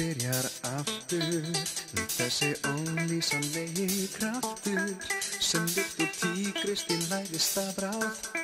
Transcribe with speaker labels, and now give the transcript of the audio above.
Speaker 1: byrjar aftur þessi ólýsanlegi kraftur sem líkt og tígrist í lægsta bráð